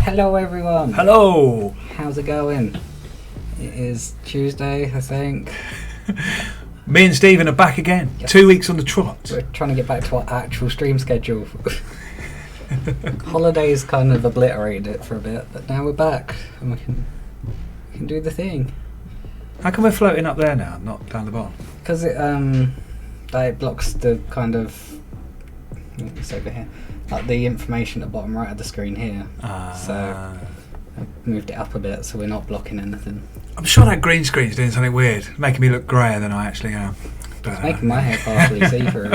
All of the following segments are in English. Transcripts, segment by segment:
Hello everyone. Hello. How's it going? It is Tuesday, I think. Me and Stephen are back again. Yes. 2 weeks on the trot. We're trying to get back to our actual stream schedule. Holidays kind of obliterated it for a bit, but now we're back and we can do the thing. How come we're floating up there now, not down the bottom? Because it blocks the kind of it's over here, like the information at the bottom right of the screen here. So I moved it up a bit so we're not blocking anything. I'm sure that green screen's doing something weird, making me look greyer than I actually am. But, It's making my hair partially see-through.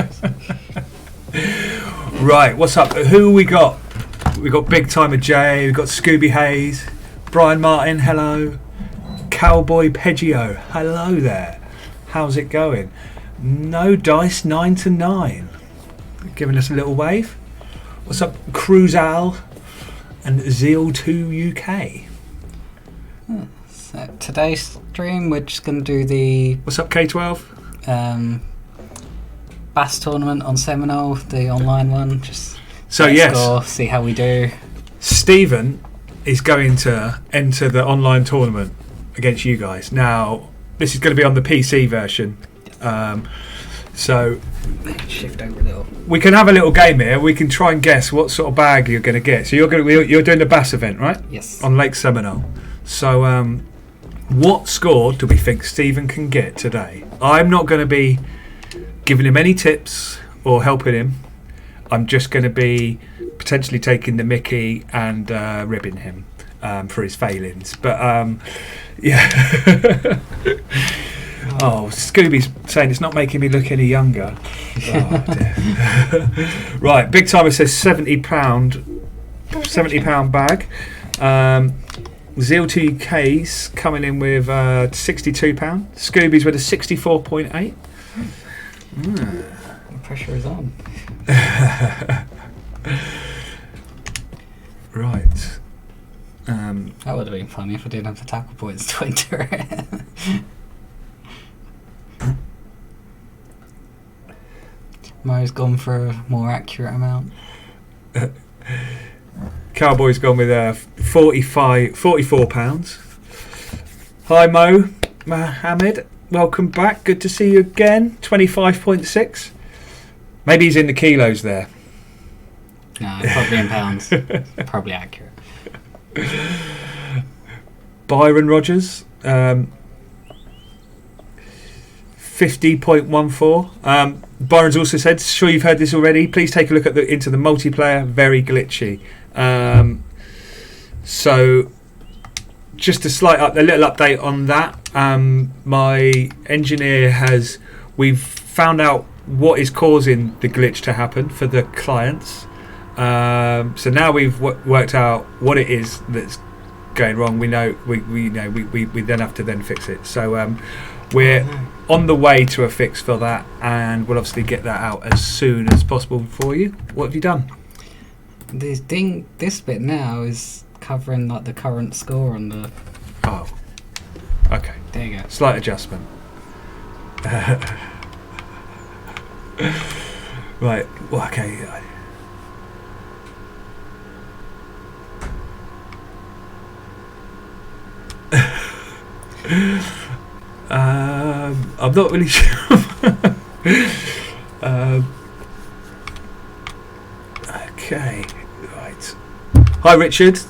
Right, what's up? Who we got? We got Big Timer Jay, we got Scooby Hayes, Brian Martin, hello. Cowboy Peggio, hello there. How's it going? No Dice 9 to 9, giving us a little wave. What's up, Cruzal and Zeal2 UK? So today's stream we're just going to do the What's up, K12? Bass tournament on Seminole, the online one. Just So let's yes, go, see how we do. Stephen is going to enter the online tournament against you guys. Now, this is going to be on the PC version. So Shift over a little. we can have a little game here. We can try and guess what sort of bag you're going to get. So you're doing the Bass event, right? Yes. On Lake Seminole. So what score do we think Stephen can get today? I'm not going to be giving him any tips or helping him. I'm just going to be potentially taking the mickey and ribbing him for his failings. But yeah. Oh, Scooby's saying it's not making me look any younger. Oh, dear. Right, Big Timer says £70 bag. Zeal2 UK's coming in with £62. Scooby's with a 64.8. The pressure is on. Right. That would have been funny if I didn't have the tackle points to enter it. Mo's gone for a more accurate amount. Cowboy's gone with £44. Hi Mo, Mohammed, welcome back. Good to see you again. 25.6. Maybe he's in the kilos there. No, probably in pounds. Probably accurate. Byron Rogers, 50.14. Byron's also said, sure you've heard this already, please take a look into the multiplayer, very glitchy. So just a little update on that. My engineer we've found out what is causing the glitch to happen for the clients. So now we've worked out what it is that's going wrong. We know we then have to then fix it. So we're on the way to a fix for that, and we'll obviously get that out as soon as possible for you. What have you done? This bit now is covering like the current score on the. Oh, okay. There you go. Slight adjustment. Right. Well, okay. I'm not really sure. Okay, right. Hi, Richard.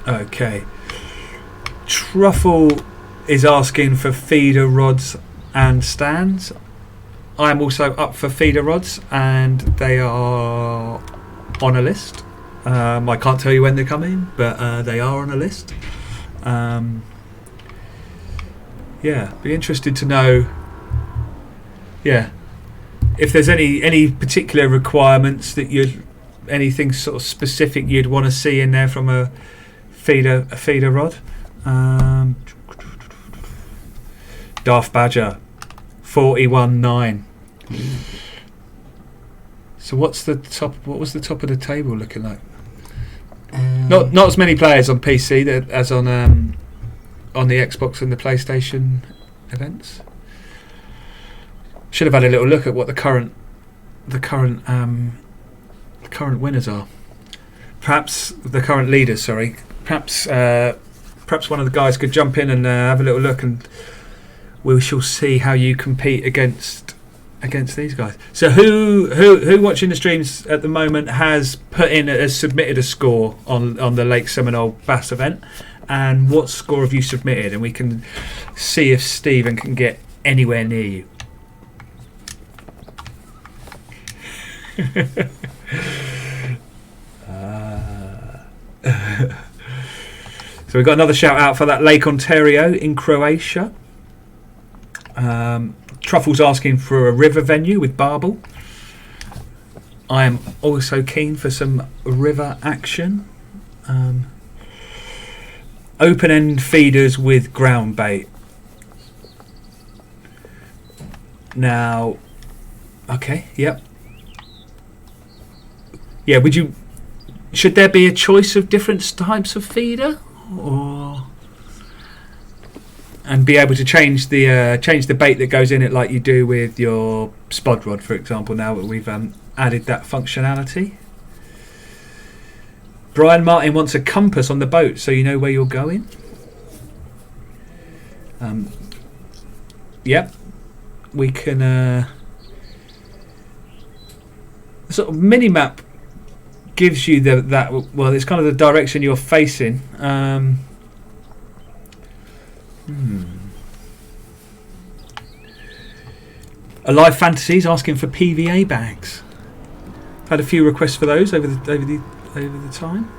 Okay. Truffle is asking for feeder rods and stands. I'm also up for feeder rods, and they are on a list. I can't tell you when they're coming, but they are on a list. Yeah, be interested to know. Yeah, if there's any particular requirements that anything sort of specific you'd want to see in there from a feeder rod. Darth Badger, 41.9. So what was the top of the table looking like? Not as many players on PC as on the Xbox and the PlayStation events. Should have had a little look at what the current winners are. perhaps the current leaders. Sorry, perhaps one of the guys could jump in and have a little look, and we shall see how you compete against these guys. So who watching the streams at the moment has submitted a score on the Lake Seminole Bass event, and what score have you submitted, and we can see if Stephen can get anywhere near you. So we've got another shout out for that Lake Ontario in Croatia. Truffle's asking for a river venue with barbel. I am also keen for some river action. Open end feeders with ground bait. Now, okay, yep. Yeah, should there be a choice of different types of feeder, and be able to change the bait that goes in it like you do with your spod rod, for example? Now that we've added that functionality. Brian Martin wants a compass on the boat so you know where you're going. Yep, we can. The sort of mini map gives you that. Well, it's kind of the direction you're facing. Alive Fantasies asking for PVA bags. Had a few requests for those over the time.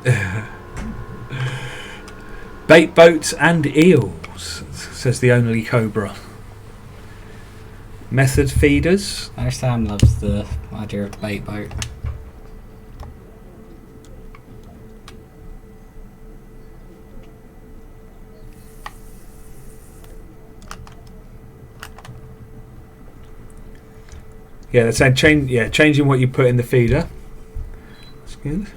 Yeah. Bait boats and eels, says the only Cobra. Method feeders. Sam loves the idea of the bait boat. Yeah, they're saying changing what you put in the feeder. That's good.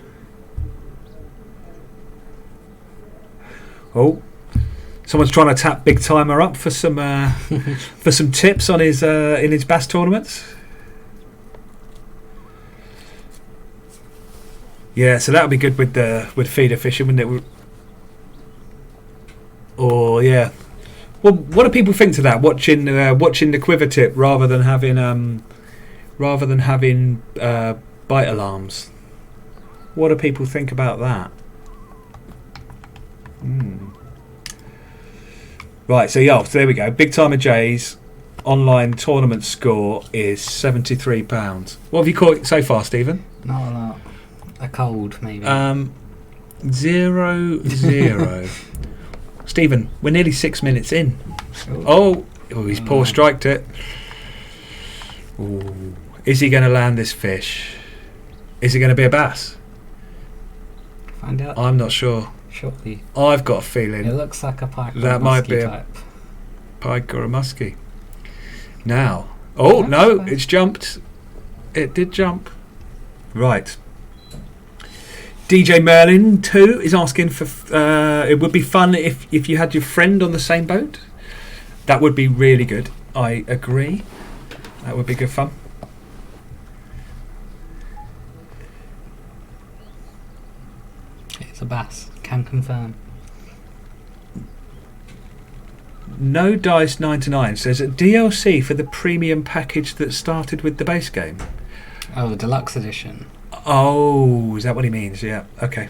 Oh, someone's trying to tap Big Timer up for some for some tips on his in his bass tournaments. Yeah, so that would be good with feeder fishing, wouldn't it? Or yeah, well, what do people think to that? Watching the quiver tip rather than having bite alarms. What do people think about that? Right, so there we go. Big Timer J's online tournament score is £73. What have you caught so far, Stephen? Not a lot. A cold, maybe. 0-0. Stephen, we're nearly 6 minutes in. Oh, he's poor striked it. Ooh. Is he going to land this fish? Is it going to be a bass? Find out. I'm not sure. Shortly. I've got a feeling It looks like a pike. that might be type. a pike or a muskie. Now, no, it's jumped. It did jump. Right. DJ Merlin 2 is asking for. It would be fun if you had your friend on the same boat. That would be really good. I agree. That would be good fun. It's a bass. Can confirm. No Dice 99 says a DLC for the premium package that started with the base game. Oh, the deluxe edition. Oh, is that what he means? Yeah. Okay.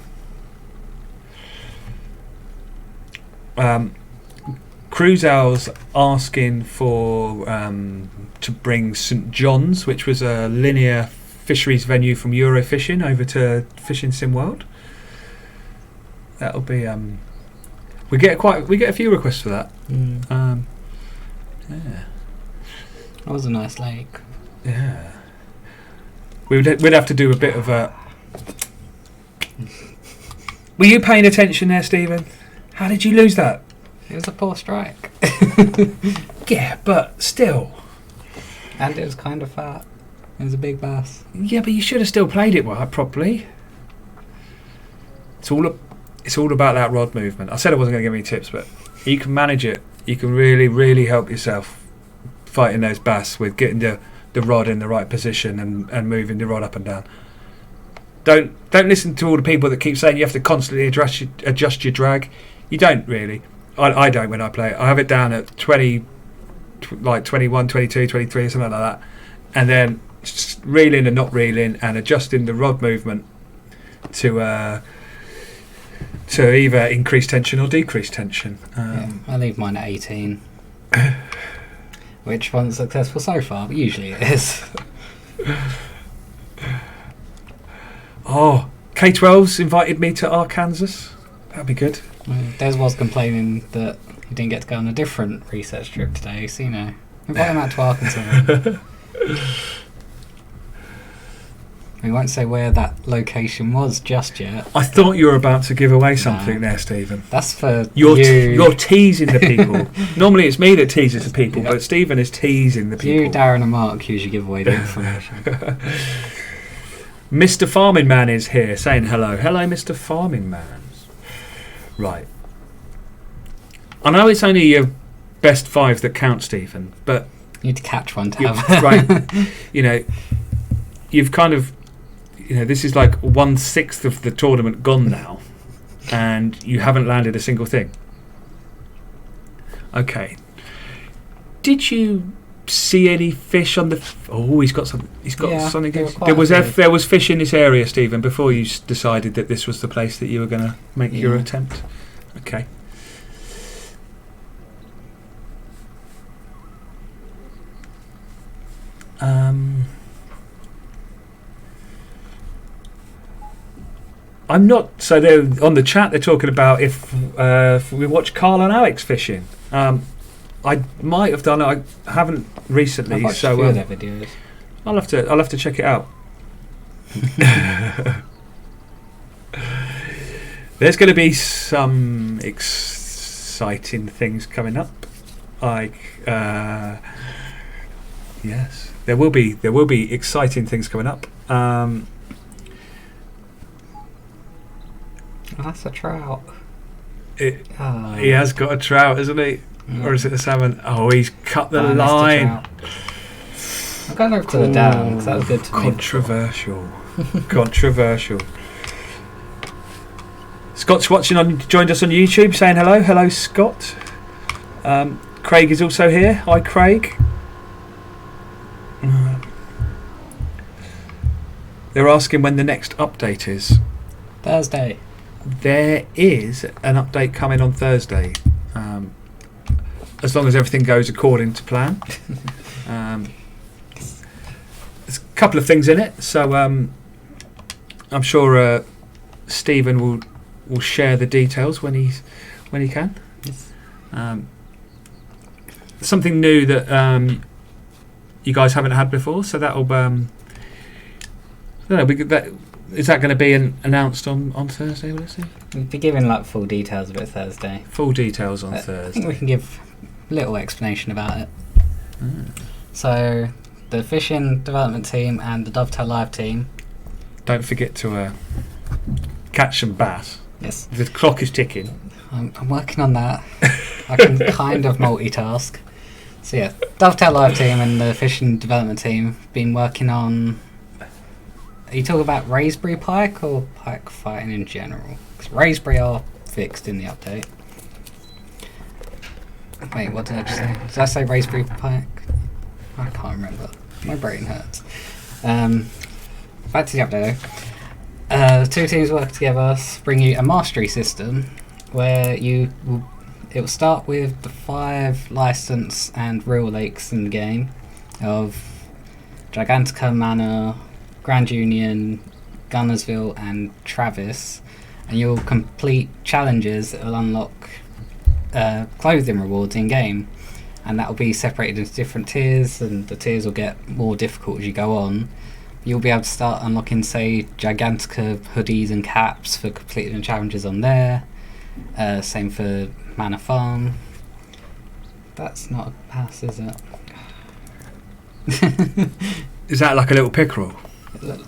Cruise Owl's asking for to bring St John's, which was a linear fisheries venue from Eurofishing, over to Fishing Sim World. That'll be we get a few requests for that. Yeah. That was a nice lake. Yeah. We'd have to do a bit of a. Were you paying attention there, Stephen? How did you lose that? It was a poor strike. Yeah, but still. And it was kind of fat. It was a big bass. Yeah, but you should have still played it properly. It's all about that rod movement. I said I wasn't going to give any tips, but you can manage it. You can really, really help yourself fighting those bass with getting the the rod in the right position and moving the rod up and down. Don't listen to all the people that keep saying you have to constantly adjust your drag. You don't really. I don't when I play it. I have it down at 20, like 21, 22, 23, something like that, and then reeling and not reeling and adjusting the rod movement to either increase tension or decrease tension. I leave mine at 18, which wasn't successful so far, but usually it is. Oh, K12's invited me to Arkansas. That'd be good. Des was complaining that he didn't get to go on a different research trip today, so invite him out to Arkansas. We won't say where that location was just yet. I thought you were about to give away something there, Stephen. That's for you're teasing the people. Normally it's me that teases the people, but Stephen is teasing the people. You, Darren and Mark usually give away the information. Mr. Farming Man is here saying hello. Hello, Mr. Farming Man. Right. I know it's only your best 5 that count, Stephen, but you need to catch one to have. Right. You've kind of, this is like 1/6 of the tournament gone now, and you haven't landed a single thing. Okay. Did you see any fish on the? He's got some. He's got something. There was fish in this area, Stephen, before you decided that this was the place that you were going to make your attempt. Okay. I'm not. So they're on the chat. They're talking about if we watch Carl and Alex fishing. I might have done it. I haven't recently. I've watched a few of their videos. I'll have to check it out. There's going to be some exciting things coming up. Like yes, there will be exciting things coming up. That's a trout. He has got a trout, hasn't he? Yeah. Or is it a salmon? Oh, he's cut the line. I'm going over to the dam because that was good to me. Controversial. Scott's joined us on YouTube saying hello. Hello, Scott. Craig is also here. Hi, Craig. They're asking when the next update is. Thursday. There is an update coming on Thursday, as long as everything goes according to plan. There's a couple of things in it, so I'm sure Stephen will share the details when he can. Yes. Something new that you guys haven't had before, so that'll is that going to be announced on Thursday, will it say? We'll be giving full details of it Thursday. Full details on Thursday. I think we can give a little explanation about it. So, the fishing development team and the Dovetail Live team. Don't forget to catch some bass. Yes. The clock is ticking. I'm working on that. I can kind of multitask. So yeah, Dovetail Live team and the fishing development team have been working on... Are you talking about Raspberry Pike or pike fighting in general? Because Raspberry are fixed in the update. Wait, what did I just say? Did I say Raspberry Pike? I can't remember. My brain hurts. Back to the update though. The two teams work together to bring you a mastery system where it will start with the 5 license and real lakes in the game of Gigantica Manor, Grand Union, Gunnersville and Travis, and you'll complete challenges that will unlock clothing rewards in game, and that will be separated into different tiers, and the tiers will get more difficult as you go on. You'll be able to start unlocking, say, Gigantica hoodies and caps for completing the challenges on there. Same for Manor Farm. That's not a pass, is it? Is that like a little pickerel?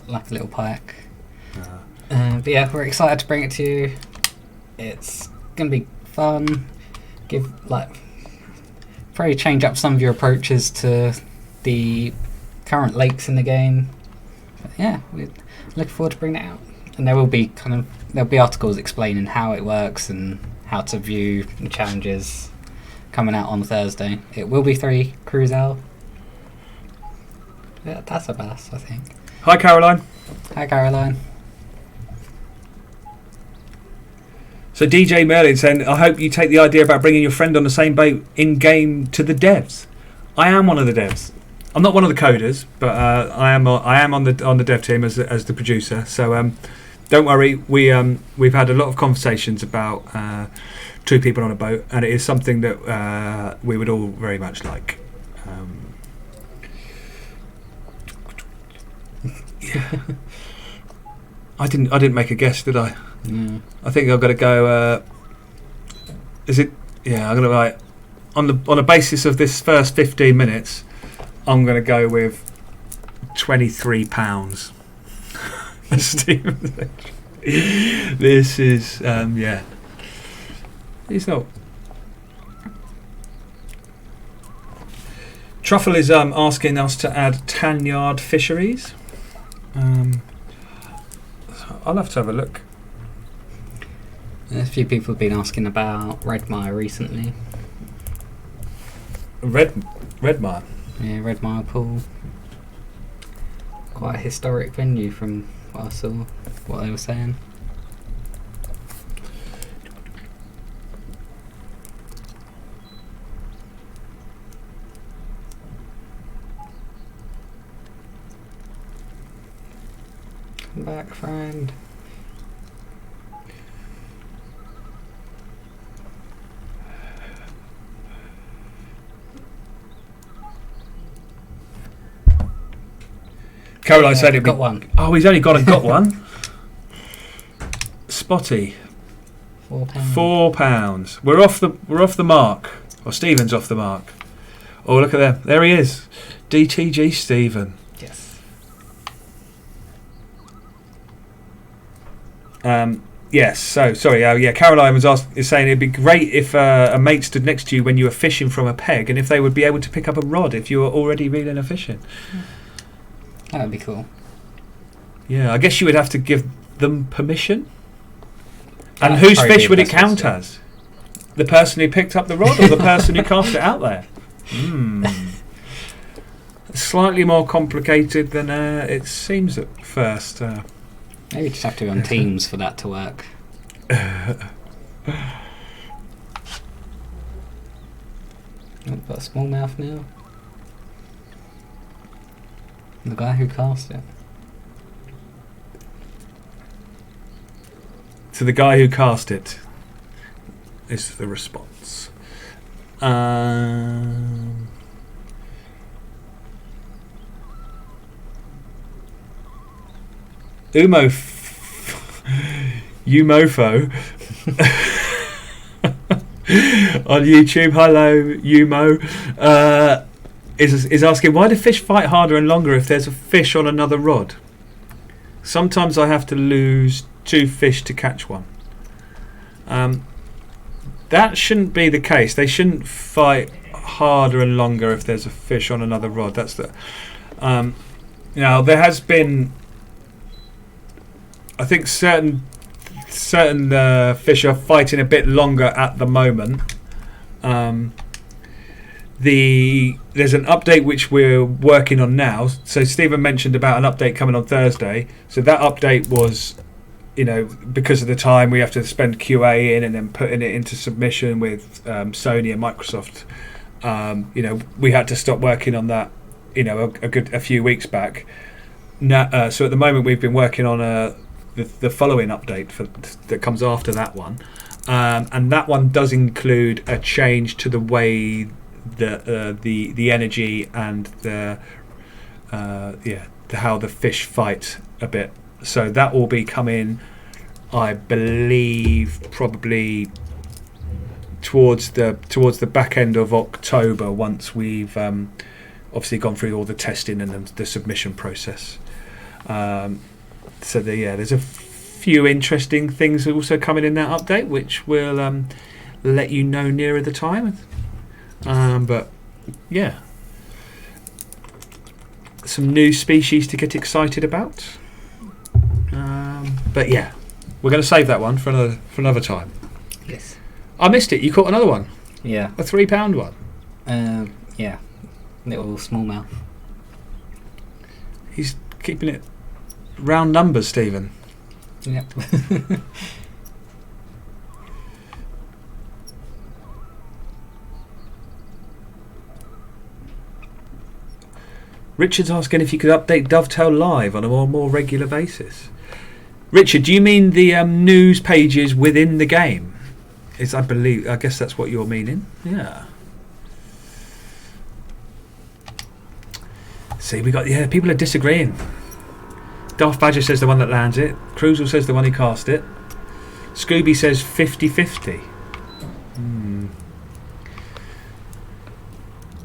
Like a little pike. But yeah, we're excited to bring it to you. It's going to be fun. Probably change up some of your approaches to the current lakes in the game. But yeah, we're looking forward to bringing it out. And there'll be articles explaining how it works and how to view the challenges coming out on Thursday. It will be 3 crews out. Yeah, that's a bass, I think. Hi, Caroline. Hi, Caroline. So DJ Merlin saying, I hope you take the idea about bringing your friend on the same boat in-game to the devs. I am one of the devs. I'm not one of the coders, but I am on the dev team as the producer. So don't worry, we've had a lot of conversations about 2 people on a boat, and it is something that we would all very much like. Yeah. I didn't make a guess, did I? Mm. I think I've got to go. Is it? Yeah, I'm going to write on the basis of this first 15 minutes. I'm going to go with £23. Stephen, this is yeah. It's not. Truffle is asking us to add Tanyard fisheries. I'll have to have a look. A few people have been asking about Redmire recently. Redmire? Yeah, Redmire Pool. Quite a historic venue from what I saw, what they were saying. Come back, friend. Caroline said it. Got one. Oh, he's only got one. Spotty. £4. We're off the mark. Or Stephen's off the mark. Oh, look at that. There he is. DTG Stephen. Yes. Yes. So sorry. Yeah. Caroline is saying it'd be great if a mate stood next to you when you were fishing from a peg, and if they would be able to pick up a rod if you were already reeling or fishing. That would be cool. Yeah, I guess you would have to give them permission. And whose fish would it count as? The person who picked up the rod or the person who cast it out there? Slightly more complicated than it seems at first. Maybe just have to be on Teams for that to work. I've got a smallmouth now. The guy who cast it. So the guy who cast it is the response. Umofo on YouTube. Hello, Umo. Is asking, why do fish fight harder and longer if there's a fish on another rod? Sometimes I have to lose 2 fish to catch one. That shouldn't be the case. They shouldn't fight harder and longer if there's a fish on another rod. That's the. Now there has been. I think certain fish are fighting a bit longer at the moment. There's an update which we're working on now. So Stephen mentioned about an update coming on Thursday. So that update was, because of the time we have to spend QA in and then putting it into submission with Sony and Microsoft. We had to stop working on that, a few weeks back. Now, so at the moment we've been working on the following update that comes after that one, and that one does include a change to the way the energy and how the fish fight a bit. So that will be coming, I believe, probably towards the back end of October, once we've obviously gone through all the testing and the submission process. There's a few interesting things also coming in that update, which we'll let you know nearer the time. But yeah, some new species to get excited about. But yeah, we're going to save that one for another time. Yes. I missed it. You caught another one. Yeah. A £3 one. Yeah. Little smallmouth. He's keeping it round numbers, Stephen. Yep. Richard's asking if you could update Dovetail Live on a more regular basis. Richard, do you mean the news pages within the game? I guess that's what you're meaning. Yeah. See, people are disagreeing. Darth Badger says the one that lands it. Cruzel says the one who cast it. Scooby says 50-50.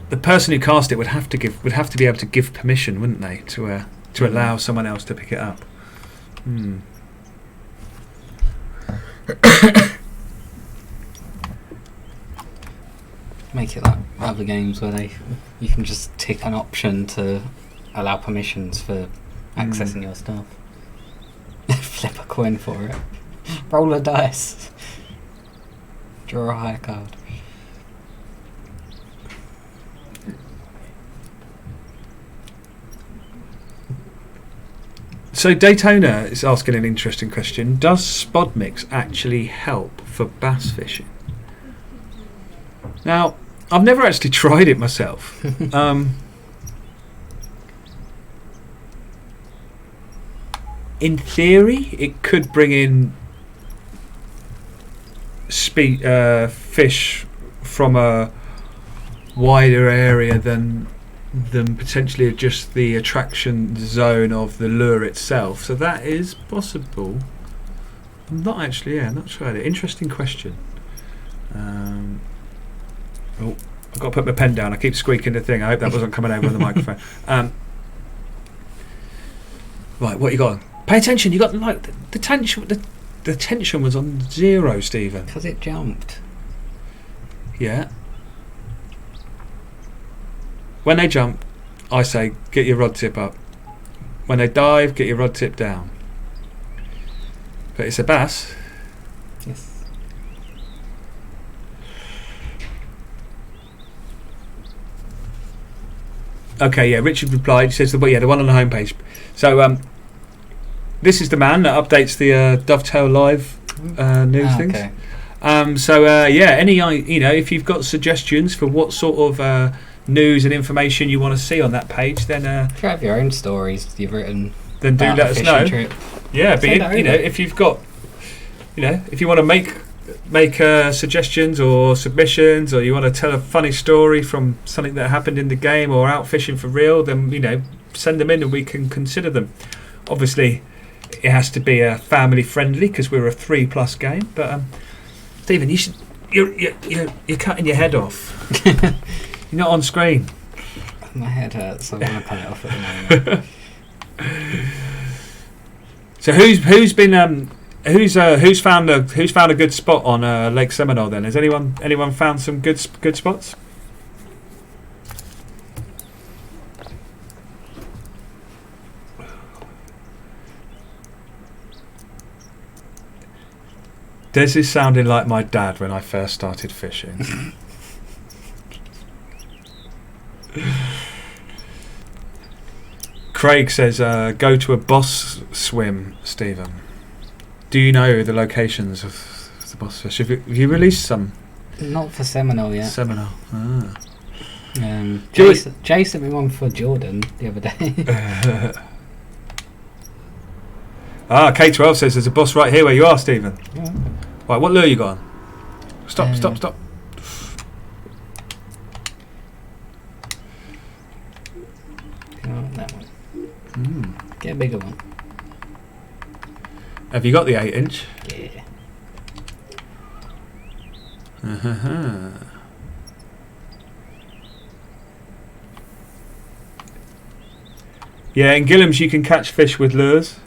The person who cast it would have to be able to give permission, wouldn't they, to allow someone else to pick it up. Make it like other games where you can just tick an option to allow permissions for accessing your stuff. Flip a coin for it. Roll a dice. Draw a high card. So Daytona is asking an interesting question. Does spod mix actually help for bass fishing? Now, I've never actually tried it myself. In theory, it could bring in fish from a wider area than potentially just the attraction zone of the lure itself. So that is possible. I'm not tried it. Interesting question. I've got to put my pen down. I keep squeaking the thing. I hope that wasn't coming over on the microphone. Right, what you got? Pay attention. You got the tension. The tension was on 0, Stephen. Because it jumped. Yeah. When they jump, I say get your rod tip up. When they dive, get your rod tip down. But it's a bass. Yes. Okay, yeah. Richard replied. He says the one on the homepage. So this is the man that updates the Dovetail Live news things. Okay. If you've got suggestions for what sort of news and information you want to see on that page, then if you have your own stories you've written, then do let us know. Trip, yeah, but if you've got, if you want to make suggestions or submissions, or you want to tell a funny story from something that happened in the game or out fishing for real, then send them in and we can consider them. Obviously, it has to be family friendly because we're a 3+ game. But Stephen, you're cutting your head off. You're not on screen. My head hurts, so I want to cut it off at the moment. So who's found a good spot on Lake Seminole? Then has anyone found some good spots? Des is sounding like my dad when I first started fishing. Craig says, go to a boss swim, Stephen. Do you know the locations of the boss fish? Have you released some? Not for Seminole yet. Seminole. Ah. Jay sent me one for Jordan the other day. K12 says there's a boss right here where you are, Stephen. Yeah. Right, what lure you got on? Stop. That one. Get a bigger one. Have you got the 8-inch? Yeah. Yeah, in Gillam's you can catch fish with lures.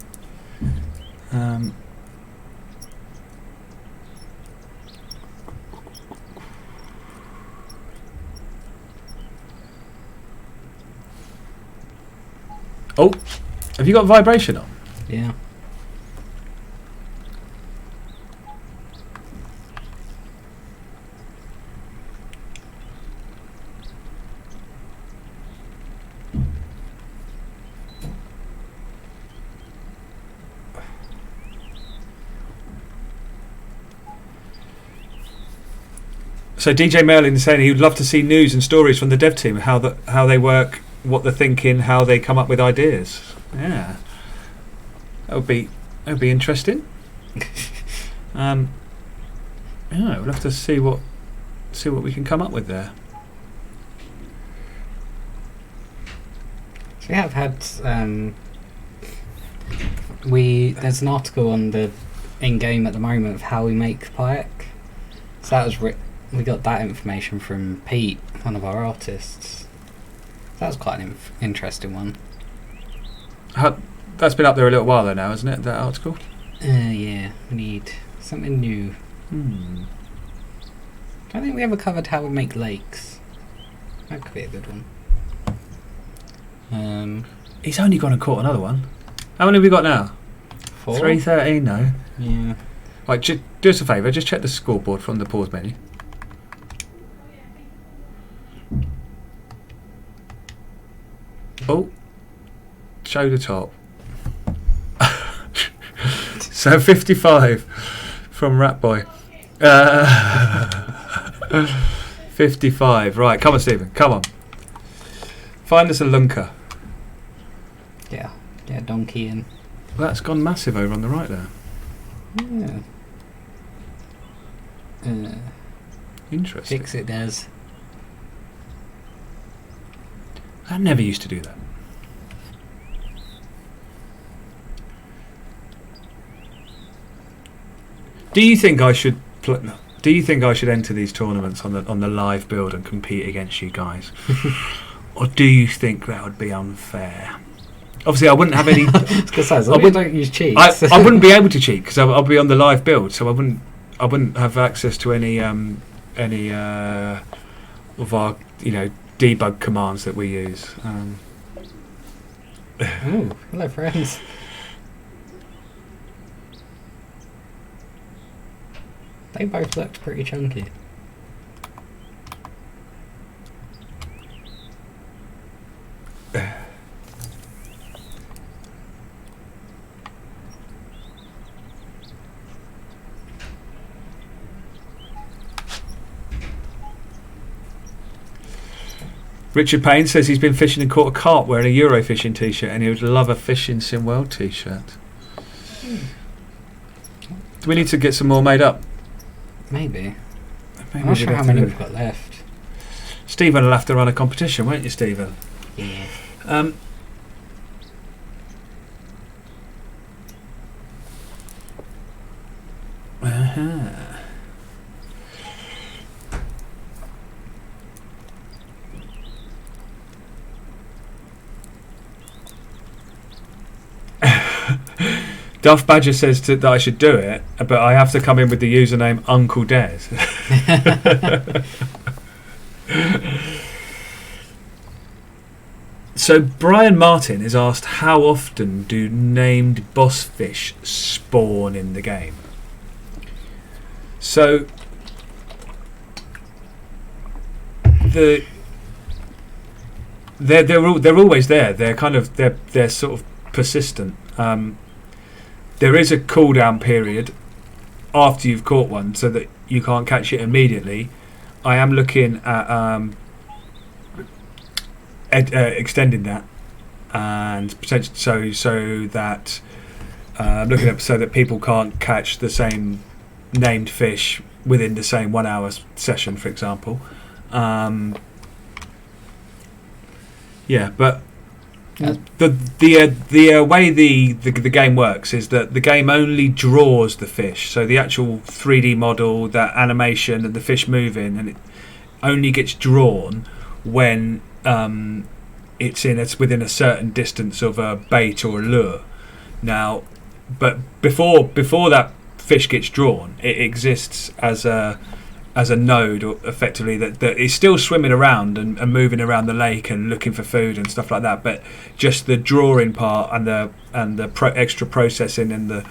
Oh, have you got vibration on? Yeah. So DJ Merlin is saying he would love to see news and stories from the dev team, how they work, what they're thinking, how they come up with ideas. Yeah, that would be interesting. Yeah, we'll have to see what we can come up with there. So we have had there's an article on the in-game at the moment of how we make Pike. So that was we got that information from Pete, one of our artists. That was quite an interesting one. That's been up there a little while though now, isn't it, that article? Yeah, we need something new. I don't think we ever covered how we make lakes. That could be a good one. He's only gone and caught another one. How many have we got now? 4? 313 now. Yeah. Right, do us a favour, just check the scoreboard from the pause menu. Oh, show the top. So 55 from Ratboy. 55. Right, come on, Stephen. Come on. Find us a lunker. Yeah, donkey in. That's gone massive over on the right there. Yeah. Interesting. Fix it, Des. I never used to do that. Do you think I should enter these tournaments on the live build and compete against you guys, or do you think that would be unfair? Obviously, I wouldn't have any. I don't use cheats. I wouldn't be able to cheat because I'll be on the live build, so I wouldn't have access to any of our debug commands that we use. Oh, hello, friends. They both looked pretty chunky. Richard Payne says he's been fishing and caught a carp wearing a Eurofishing t-shirt and he would love a Fishing Sim World t-shirt. Do we need to get some more made up? Maybe. I'm not sure how many we've got left. Stephen will have to run a competition, won't you, Stephen? Yeah. Duff Badger says that I should do it, but I have to come in with the username Uncle Des. So Brian Martin is asked, how often do named boss fish spawn in the game? So they're always there. They're sort of persistent. There is a cooldown period after you've caught one, so that you can't catch it immediately. I am looking at extending that, and potentially so that looking at so that people can't catch the same named fish within the same 1 hour session, for example. Yeah, but. The way the game works is that the game only draws the fish, so the actual 3D model, that animation and the fish moving, and it only gets drawn when it's within a certain distance of a bait or a lure. Now, but before that fish gets drawn, it exists as a as a node, or effectively that is still swimming around and moving around the lake and looking for food and stuff like that. But just the drawing part and the extra processing and the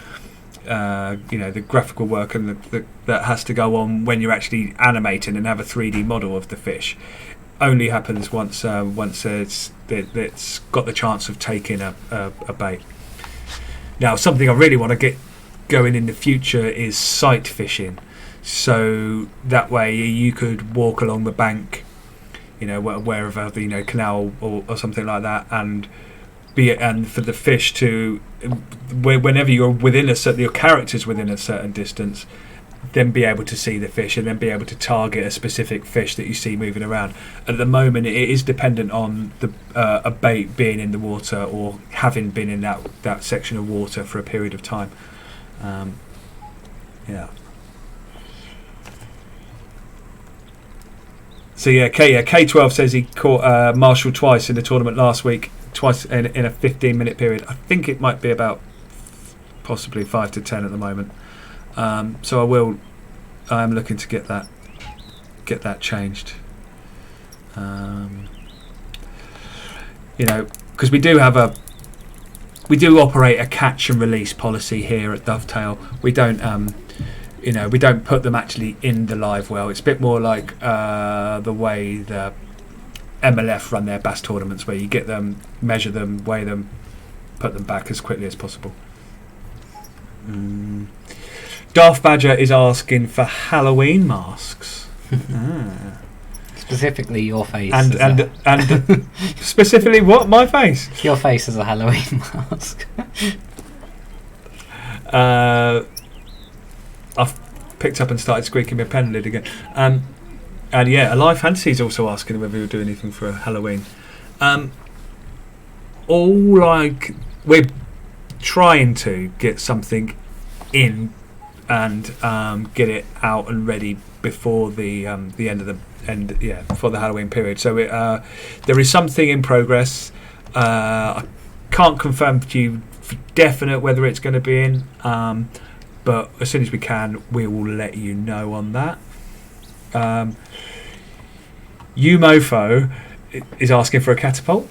the graphical work and that has to go on when you're actually animating and have a 3D model of the fish only happens once it's got the chance of taking a bait. Now, something I really want to get going in the future is sight fishing. So that way you could walk along the bank, wherever the canal or something like that, and for the fish to, whenever you're within your character's within a certain distance, then be able to see the fish and then be able to target a specific fish that you see moving around. At the moment, it is dependent on a bait being in the water or having been in that section of water for a period of time. So K12 says he caught Marshall twice in the tournament last week, twice in a 15-minute period. I think it might be about possibly 5 to 10 at the moment. So I am looking to get that changed. Because we do operate a catch and release policy here at Dovetail. We don't we don't put them actually in the live well. It's a bit more like the way the MLF run their bass tournaments, where you get them, measure them, weigh them, put them back as quickly as possible. Darth Badger is asking for Halloween masks. Specifically your face. And specifically what? My face? Your face is a Halloween mask. I've picked up and started squeaking my pen lid again. And Alive Fantasy is also asking whether we'll do anything for Halloween. We're trying to get something in and get it out and ready before the before the Halloween period. So there is something in progress. I can't confirm to you for definite whether it's going to be in, but as soon as we can, we will let you know on that. Umofo is asking for a catapult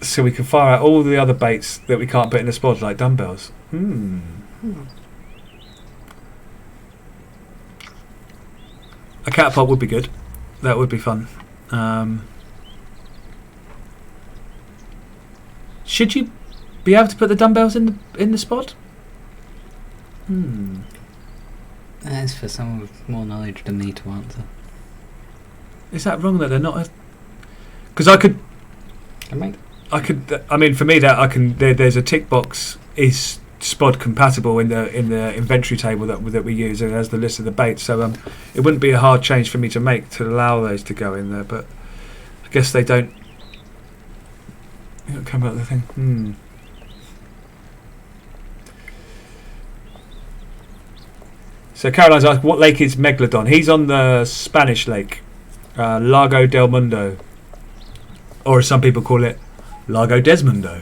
so we can fire out all the other baits that we can't put in the spot, like dumbbells. A catapult would be good. That would be fun. Should you be able to put the dumbbells in the spot? That's for someone with more knowledge than me to answer. Is that wrong that they're not? Because I could. I mean, for me, that I can. There's a tick box. Is Spod compatible in the inventory table that we use, and has the list of the baits. So it wouldn't be a hard change for me to make to allow those to go in there. But I guess they don't. They don't come out of the thing. So Caroline's asked, what lake is Megalodon? He's on the Spanish lake, Lago del Mundo, or as some people call it, Lago Desmondo.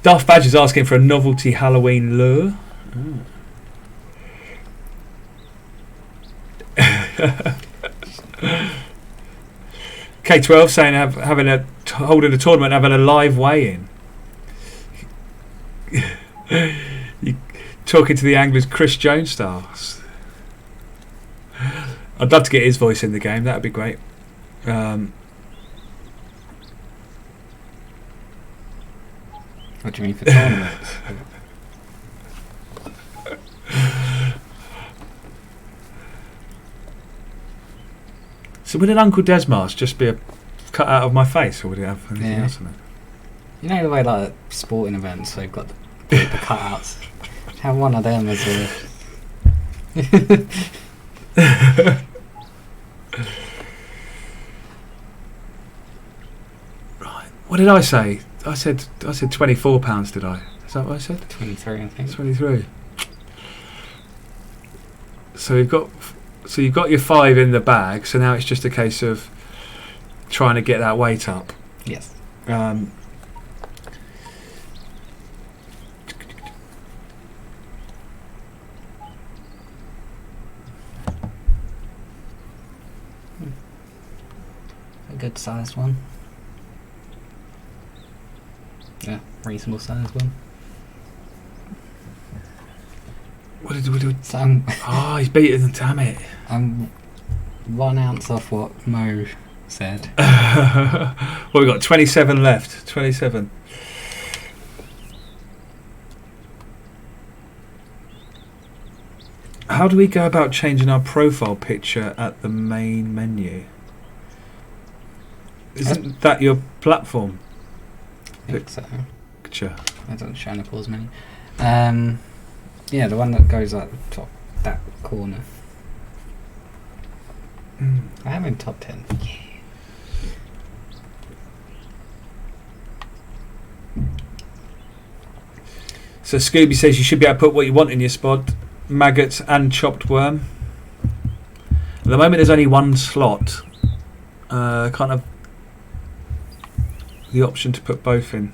Darth Badger's asking for a novelty Halloween lure. K12 saying holding a tournament, having a live weigh-in. You talking to the anglers Chris Jones stars. I'd love to get his voice in the game. That would be great. What do you mean for tournaments? So would an Uncle Des mask just be a cut out of my face, or would it have anything else in it? You know the way like sporting events, they've got the paper cutouts. Have one of them as a. Right. What did I say? I said £24. Did I? Is that what I said? 23, I think. 23. So you've got your 5 in the bag. So now it's just a case of trying to get that weight up. Yes. good sized one. Yeah, reasonable sized one. What did we do? So I'm, Oh, he's beaten them, damn it. I'm 1 ounce off what Mo said. Well, we've got 27 left. 27. How do we go about changing our profile picture at the main menu? Isn't that your platform I think so. picture? I don't show any pause menu. Yeah, the one that goes at the top, that corner. I am in top 10. Yeah. So Scooby says you should be able to put what you want in your spot. Maggots and chopped worm. At the moment there's only one slot. Kind of the option to put both in.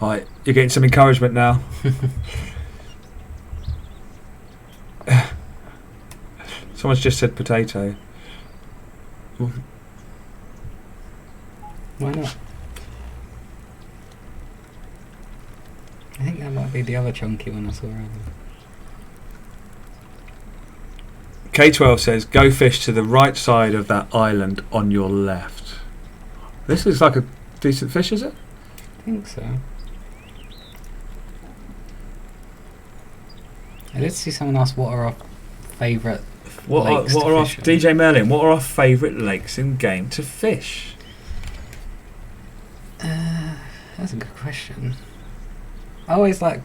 Right, you're getting some encouragement now. Someone's just said potato. Why not? I think that might be the other chunky one I saw earlier. K12 says go fish to the right side of that island on your left. This looks like a decent fish, is it? I think so. I did see someone ask what are our favourite lakes What to are our fish on. DJ Merlin? What are our favourite lakes in game to fish? That's a good question. I always like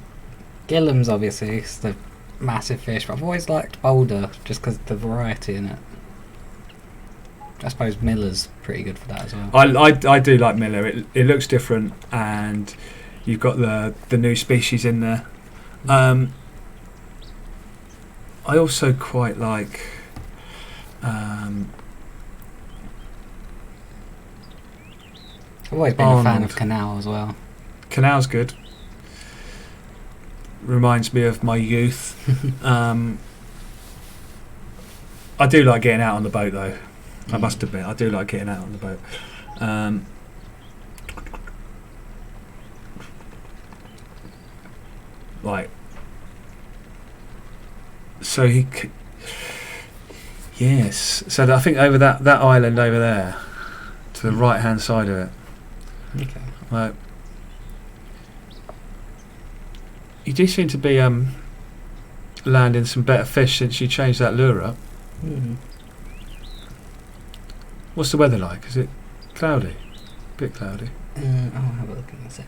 Gillam's, obviously, it's the massive fish, but I've always liked Boulder just because of the variety in it. I suppose Miller's pretty good for that as well. I do like Miller. It looks different, and you've got the new species in there. I also quite like. I've always been a fan Arnold. of Canal as well. Canal's good. Reminds me of my youth. I do like getting out on the boat though. I must admit, I do like getting out on the boat. Right. So yes. So I think over that island over there, to the right hand side of it. Okay. Right. You do seem to be landing some better fish since you changed that lure up. What's the weather like? Is it cloudy? A bit cloudy. I'll have a look in a sec.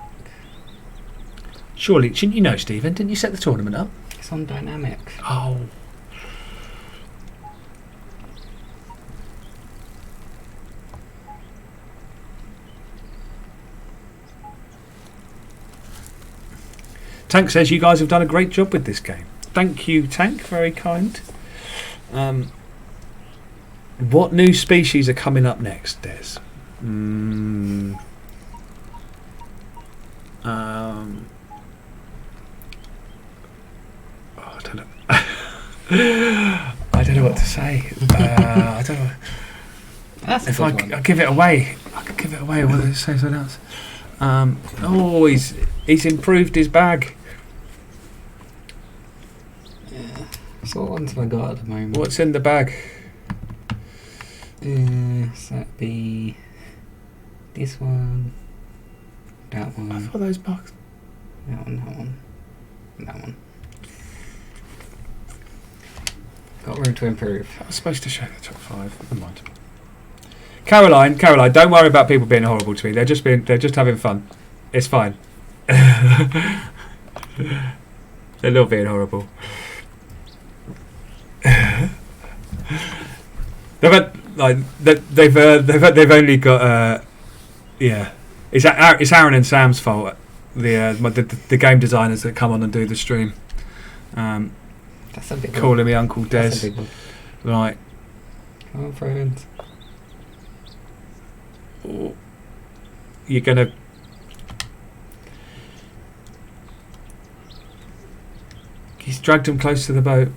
Surely, shouldn't you know, Stephen? Didn't you set the tournament up? It's on dynamic. Oh. Tank says you guys have done a great job with this game. Thank you, Tank. Very kind. What new species are coming up next, Des? I don't know. I don't know what to say. I don't know. That's a If good I one. give it away, I could give it away. What did it say? Something else. He's improved his bag. So what ones have I got at the moment? What's in the bag? So that'd be this one, that I one, thought those bugs. that one, that one, that one. Got room to improve. I was supposed to show the top 5. Never mind. Caroline, don't worry about people being horrible to me. They're just having fun. It's fine. They're not being horrible. They've only got It's Aaron and Sam's fault. The game designers that come on and do the stream. That's a big Calling me Uncle That's a Des. big one. Right. Come on, friends. You're gonna. He's dragged him close to the boat.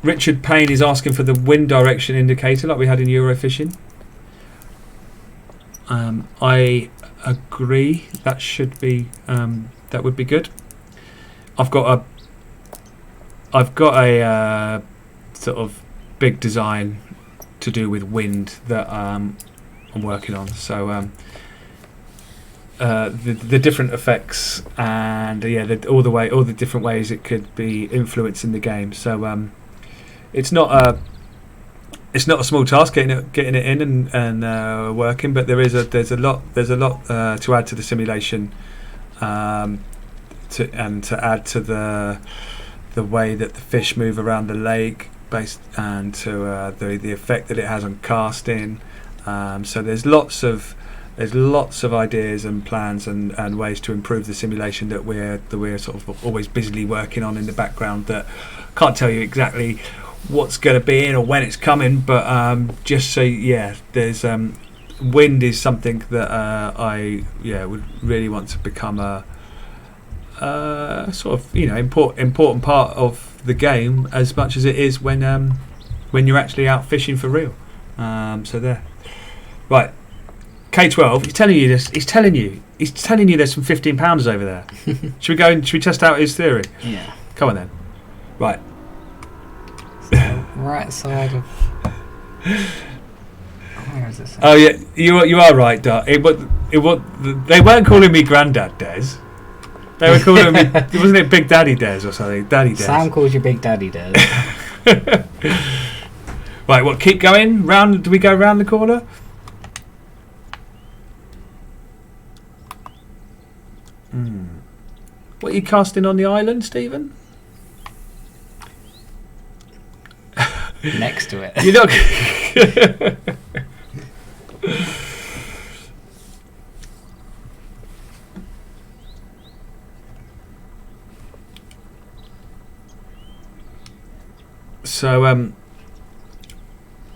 Richard Payne is asking for the wind direction indicator like we had in Eurofishing. I agree. That should be that would be good. I've got a sort of big design to do with wind that I'm working on. So the different effects and all the different ways it could be influencing the game. So it's not a small task getting it in and working, but there's a lot to add to the simulation, to add to the way that the fish move around the lake, and to the effect that it has on casting. So there's lots of ideas and plans and ways to improve the simulation that we're sort of always busily working on in the background. That can't tell you exactly what's going to be in or when it's coming, but just so there's wind is something that I would really want to become a sort of important part of the game, as much as it is when you're actually out fishing for real. So there, right. K12, he's telling you this. He's telling you there's some £15 over there. Should we go and test out his theory? Yeah. Come on then. Right. Right side of. Where is this? Oh yeah, you are right, Dart. They weren't calling me Grandad Des. They were calling me. Wasn't it Big Daddy Des or something? Daddy Des. Sam calls you Big Daddy Des. Right. What? Keep going. Round. Do we go round the corner? What are you casting on the island, Stephen? Next to it. You're not. So,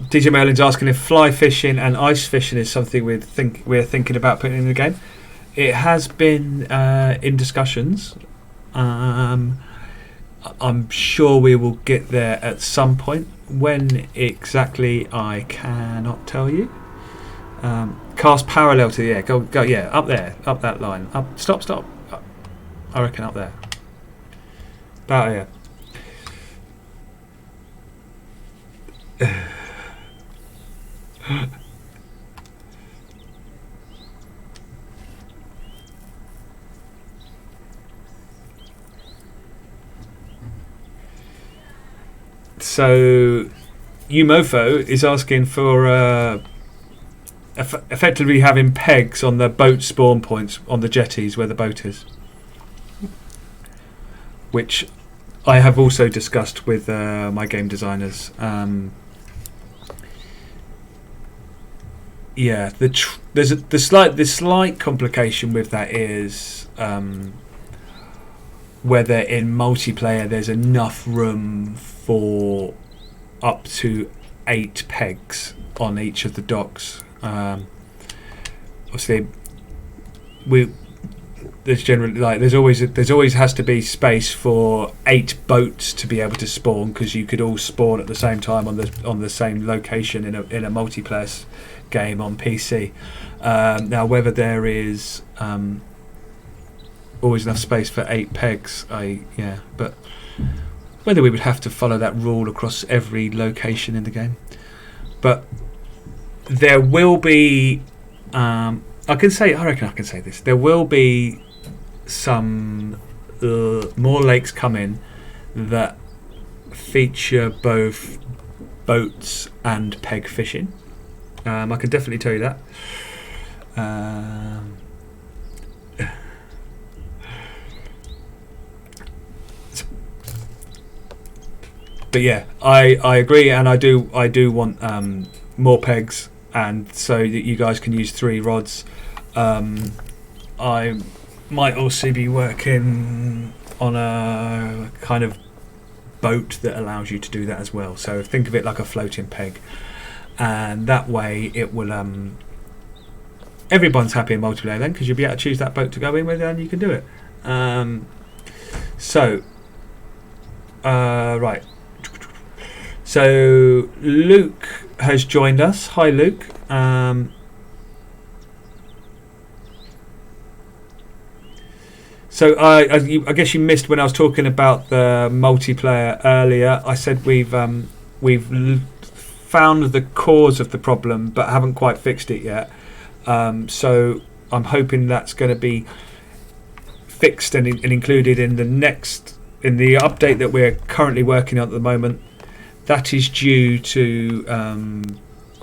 DJ Merlin's asking if fly fishing and ice fishing is something we're thinking about putting in the game. It has been in discussions. I'm sure we will get there at some point. When exactly, I cannot tell you. Cast parallel to go up there, up that line. Up, stop. I reckon up there. About here. So, Umofo is asking for effectively having pegs on the boat spawn points on the jetties where the boat is, which I have also discussed with my game designers. The slight complication with that is whether in multiplayer there's enough room for up to 8 pegs on each of the docks. Obviously, there's always has to be space for 8 boats to be able to spawn, because you could all spawn at the same time on the same location in a multiplayer game on PC. Now, whether there is always enough space for 8 pegs, but whether we would have to follow that rule across every location in the game. But there will be, I reckon I can say this, there will be some more lakes coming that feature both boats and peg fishing. I can definitely tell you that. But yeah, I agree, and I do want more pegs, and so that you guys can use 3 rods. I might also be working on a kind of boat that allows you to do that as well. So think of it like a floating peg, and that way it will. Everyone's happy in multiplayer then, because you'll be able to choose that boat to go in with, and you can do it. Right. So Luke has joined us. Hi, Luke. So I guess you missed when I was talking about the multiplayer earlier. I said we've found the cause of the problem, but haven't quite fixed it yet. So I'm hoping that's going to be fixed and included in the update that we're currently working on at the moment. That is due to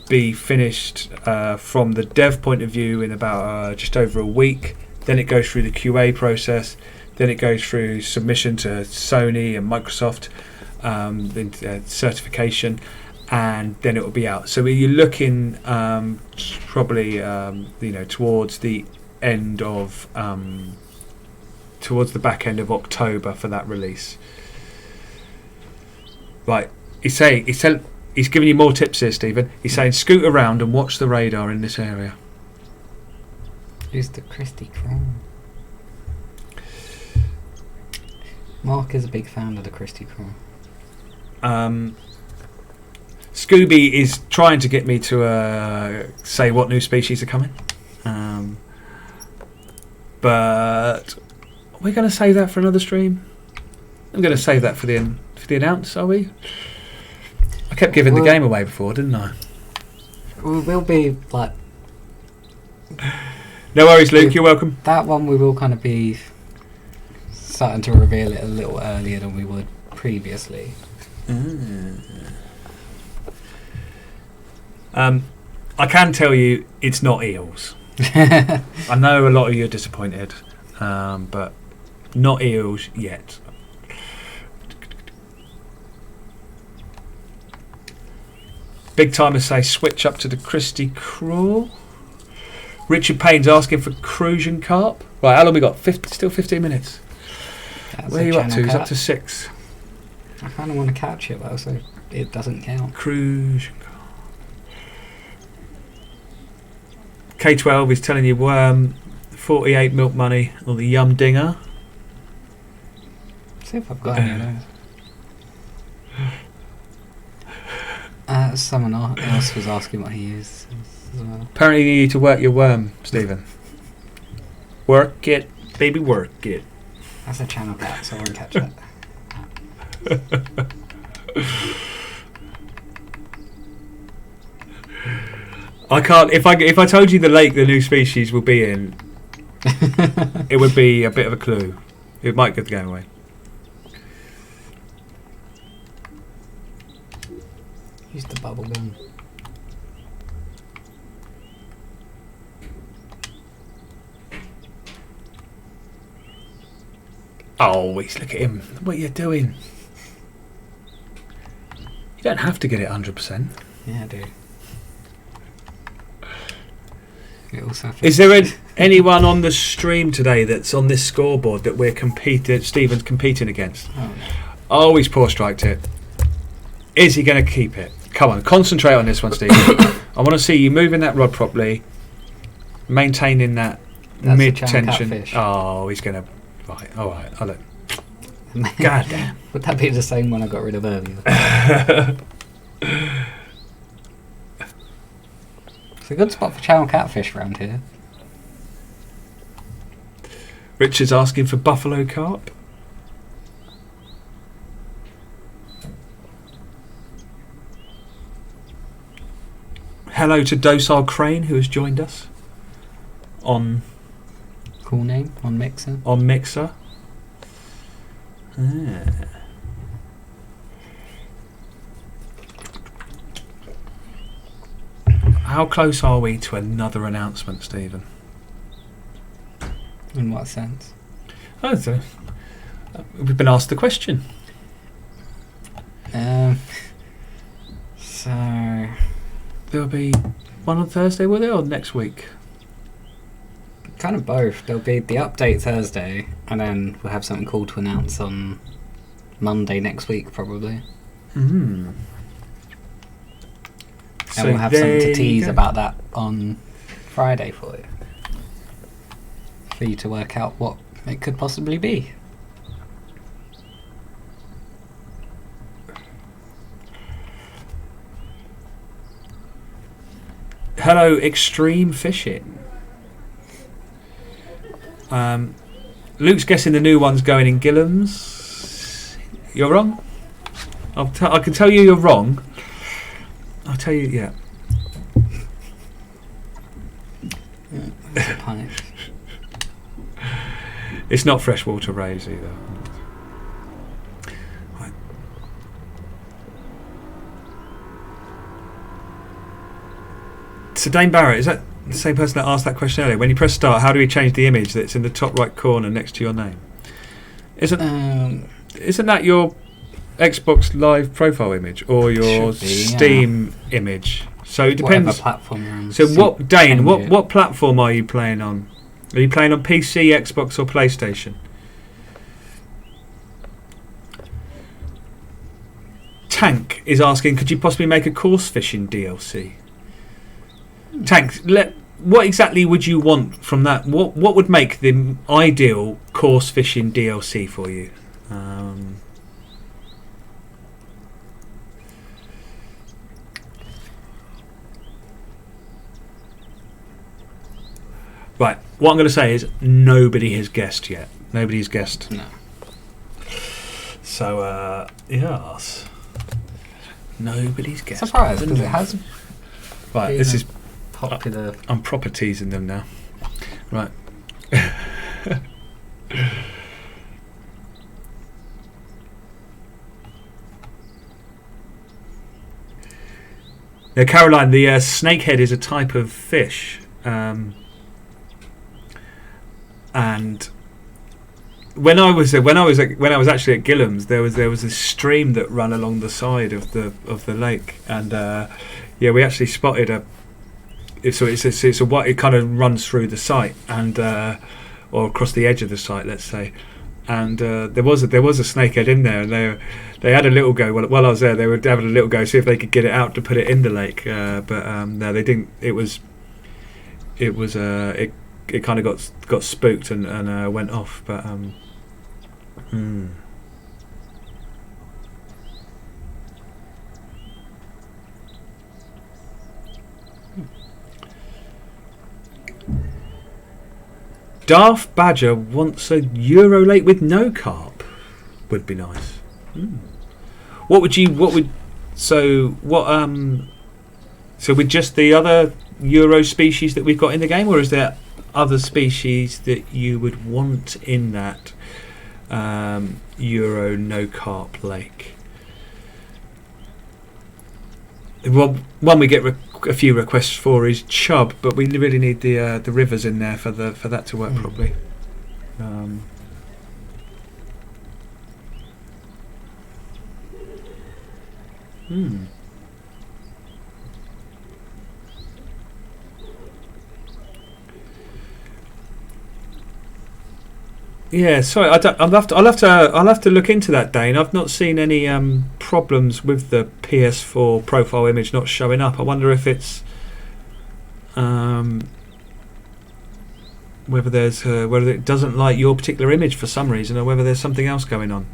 be finished from the dev point of view in about just over a week. Then it goes through the QA process. Then it goes through submission to Sony and Microsoft, certification, and then it will be out. So you're looking probably towards the end of towards the back end of October for that release. Right, he's giving you more tips here, Stephen. He's saying scoot around and watch the radar in this area. Who's the Christy Crawl? Mark is a big fan of the Christy Crawl. Scooby is trying to get me to say what new species are coming, but we're going to save that for another stream. I'm going to save that for the announce. Are we? I kept giving the game away before, didn't I? We'll be like. No worries, Luke. You're welcome. That one we will kind of be starting to reveal it a little earlier than we would previously. I can tell you it's not eels. I know a lot of you are disappointed, but not eels yet. Big timers say switch up to the Christy Crawl. Richard Payne's asking for Crucian Carp. Right, how long we got? Still 15 minutes. That's Where are you up to? It's up to 6. I kind of want to catch it though, so it doesn't count. Crucian Carp. K12 is telling you 48 milk money or the Yum Dinger. See if I've got any of those. Someone else was asking what he used as well. Apparently you need to work your worm, Stephen. Work it, baby, work it. That's a channel cat, so I won't catch that. I can't. If I told you the lake the new species will be in, it would be a bit of a clue. It might give the game away. Use the bubble gun. Oh, look at him. What are you doing? You don't have to get it 100%. Yeah, I do. It also Is there anyone on the stream today that's on this scoreboard that Stephen's competing against? Oh, he's poor striked it. Is he going to keep it? Come on, concentrate on this one, Stephen. I want to see you moving that rod properly, maintaining that mid-tension. Oh, he's going to... Right, all right. Oh, look. God damn. Would that be the same one I got rid of earlier? It's a good spot for channel catfish around here. Richard's asking for buffalo carp. Hello to Docile Crane, who has joined us on... Cool name, on Mixer. On Mixer. How close are we to another announcement, Stephen? In what sense? Oh, we've been asked the question. So there'll be one on Thursday, will there, or next week? Kind of both. There'll be the update Thursday, and then we'll have something cool to announce on Monday next week, probably. And we'll have something to tease about that on Friday for you to work out what it could possibly be. Hello, Extreme Fishing. Luke's guessing the new one's going in Gillam's. You're wrong. I can tell you you're wrong. I'll tell you, yeah. It's not freshwater rays either. Right. So Dane Barrett, is that the same person that asked that question earlier? When you press start, how do we change the image that's in the top right corner next to your name? Isn't that your Xbox Live profile image or your Steam image? So it depends. Whatever platform you're on. So what, Dane? What platform are you playing on? Are you playing on PC, Xbox, or PlayStation? Tank is asking, could you possibly make a course fishing DLC? Tank, what exactly would you want from that? What would make the ideal course fishing DLC for you? Right, what I'm going to say is nobody has guessed yet. Nobody's guessed. No. So, yes. Nobody's guessed. Surprised, because it has. Right, this is popular. I'm proper teasing them now. Right. Now, Caroline, the snakehead is a type of fish. And when I was actually at Gillam's, there was a stream that ran along the side of the lake, and we actually spotted it's a what it kind of runs through the site and or across the edge of the site, let's say, and there was a snakehead in there, and they had a little go while I was there. They were having a little go see if they could get it out to put it in the lake, but no, they didn't. It kind of got spooked and went off, but Darth Badger wants a Euro lake with no carp. Would be nice. So with just the other Euro species that we've got in the game, or is there other species that you would want in that Euro no carp lake? Well, one we get a few requests for is chub, but we really need the rivers in there for that to work properly. Yeah, sorry. I'll have to look into that, Dane. I've not seen any problems with the PS4 profile image not showing up. I wonder if it's whether it doesn't like your particular image for some reason, or whether there's something else going on.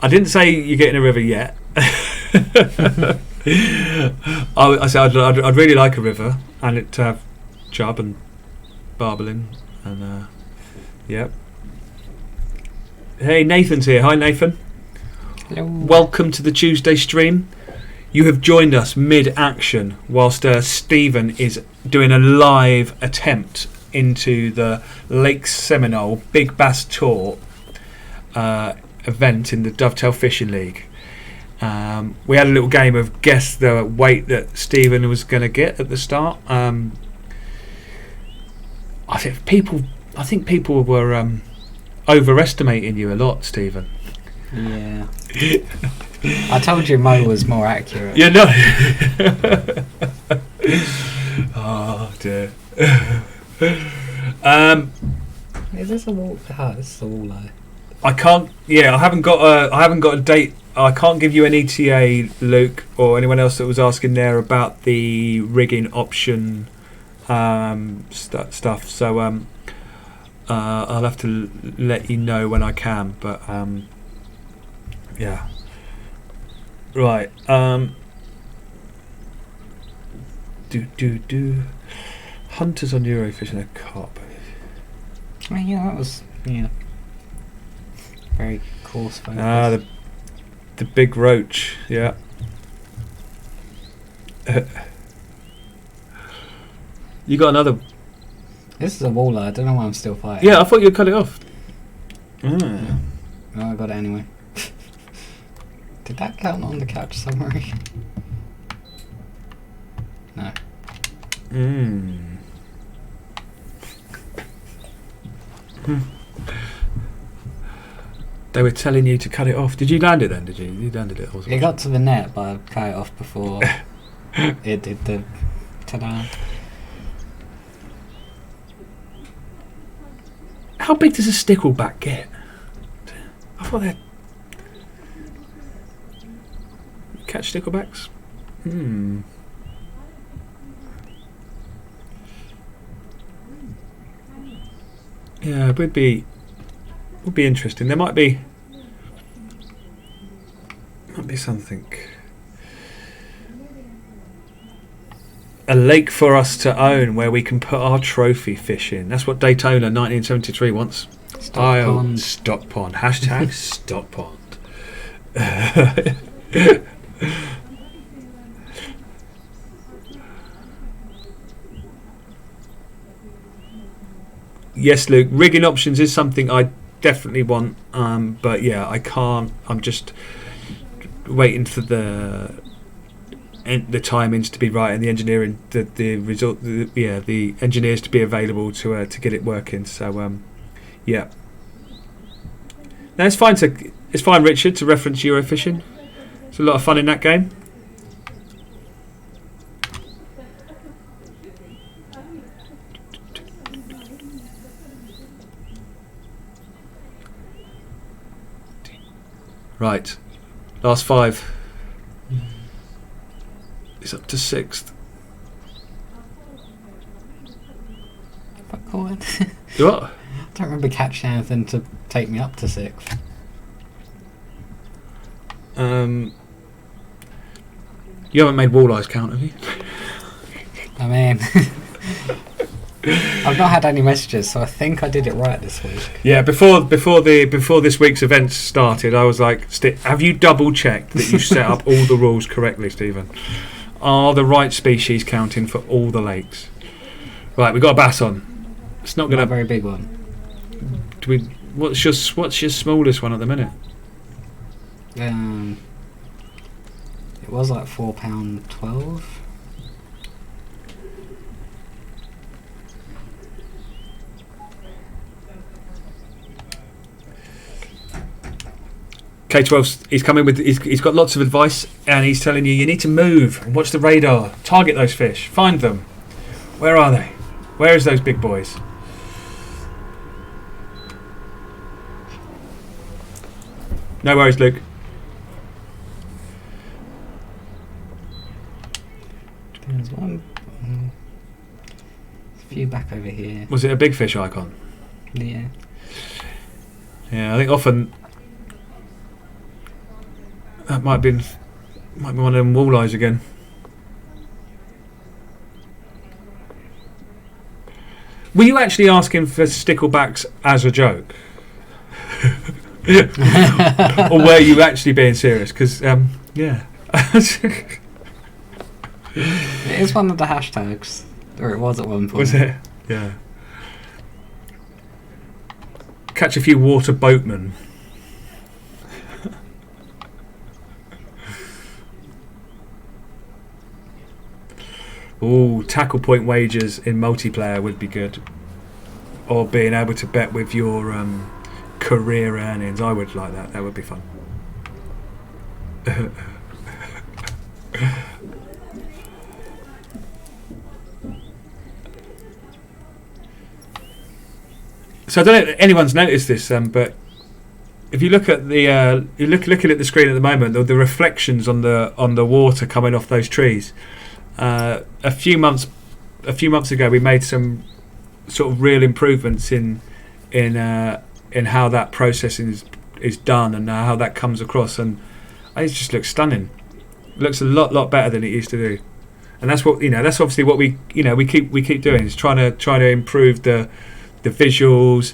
I didn't say you're getting a river yet. I said I'd really like a river, and it to have chub and barbelin, and yep. Hey, Nathan's here. Hi, Nathan. Hello. Welcome to the Tuesday stream. You have joined us mid-action whilst Stephen is doing a live attempt into the Lake Seminole Big Bass Tour event in the Dovetail Fishing League. We had a little game of guess the weight that Stephen was going to get at the start. I think people were overestimating you a lot, Stephen. Yeah. I told you Mo was more accurate. Yeah, no. Oh dear. Is this a wall? This is a wall eye. I can't. Yeah, I haven't got a date. I can't give you an ETA, Luke, or anyone else that was asking there about the rigging option stuff. So I'll have to let you know when I can. But yeah. Right. Hunters on Eurofish and a carp. Oh, yeah, that was very coarse focus. The big roach. Yeah. You got another. This is a walleye. I don't know why I'm still fighting. Yeah, I thought you'd cut it off. No, I got it anyway. Did that count on the catch summary? No. They were telling you to cut it off. Did you land it then? Did you? You landed it. It got to the net, but I cut it off before it did the ta-da. How big does a stickleback get? I thought they'd catch sticklebacks. Yeah, it would be interesting. There might be something. A lake for us to own where we can put our trophy fish in. That's what Daytona 1973 wants. Stock pond. Hashtag stock pond. Yes, Luke. Rigging options is something I definitely want. But yeah, I can't. I'm just waiting for the timings to be right and the engineering, the result, the engineers to be available to get it working. So yeah. Now it's fine, Richard, to reference Eurofishing. It's a lot of fun in that game. Right, last 5. It's up to 6th. But go on. What? I don't remember catching anything to take me up to 6th. You haven't made walleyes count, have you? I mean, I've not had any messages, so I think I did it right this week. Yeah, before this week's events started, I was like, have you double checked that you set up all the rules correctly, Stephen? Are the right species counting for all the lakes? Right, we've got a bass on. It's not going to a very big one. What's your smallest one at the minute? It was like £4.12. K12's he's coming with he's got lots of advice and he's telling you need to move and watch the radar, target those fish, find them. Where are they? Where is those big boys? No worries, Luke. There's one. There's a few back over here. Was it a big fish icon? Yeah. Yeah, I think often that might be one of them walleyes again. Were you actually asking for sticklebacks as a joke? Or were you actually being serious? Because, yeah. It is one of the hashtags. Or it was at one point. Was it? Yeah. Catch a few water boatmen. Ooh, tackle point wagers in multiplayer would be good. Or being able to bet with your career earnings. I would like that. That would be fun. So I don't know if anyone's noticed this, but if you look at the looking at the screen at the moment, the reflections on the water coming off those trees. A few months ago, we made some sort of real improvements in how that processing is done and how that comes across, and it just looks stunning. It looks a lot better than it used to do. and that's what that's obviously what we keep doing, is trying to improve the visuals,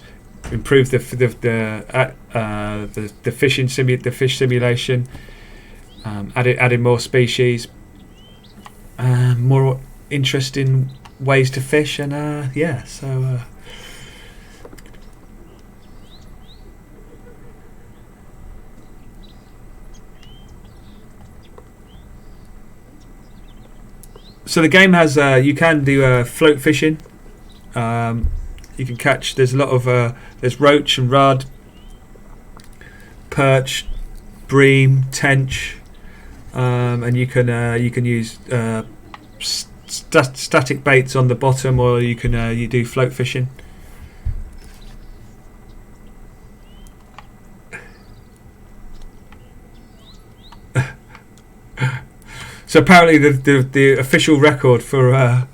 improve the fish simulation, adding more species, more interesting ways to fish, and So the game has you can do float fishing. You can catch. There's a lot of there's roach and rudd, perch, bream, tench, and you can use static baits on the bottom, or you can you do float fishing. So apparently the official record for a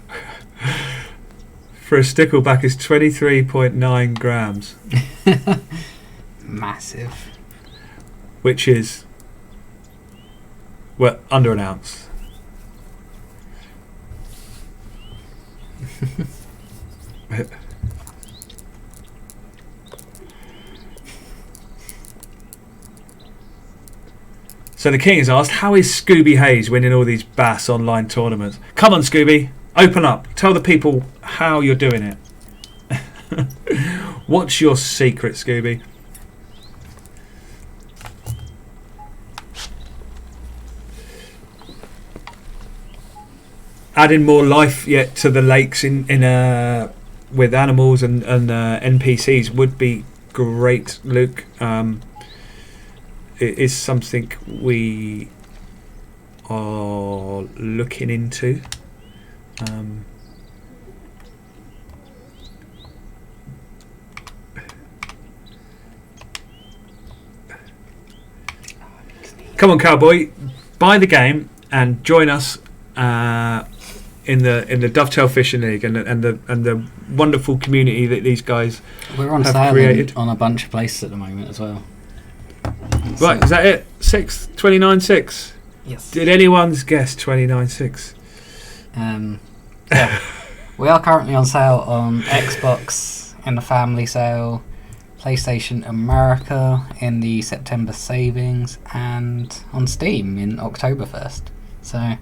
stickleback is 23.9 grams. Massive. Which is, well, under an ounce. So the king has asked, how is Scooby Hayes winning all these bass online tournaments? Come on, Scooby, open up. Tell the people how you're doing it. What's your secret, Scooby? Adding more life yet to the lakes in with animals and NPCs would be great, Luke. It is something we are looking into. Come on, cowboy, buy the game and join us in the Dovetail Fishing League and the wonderful community that these guys We're on have sale created. on a bunch of places at the moment as well. Right, is that it? 29.6. Yes. Did anyone's guess 29.6? Yeah. We are currently on sale on Xbox in the family sale, PlayStation America in the September savings, and on Steam in October 1st. So,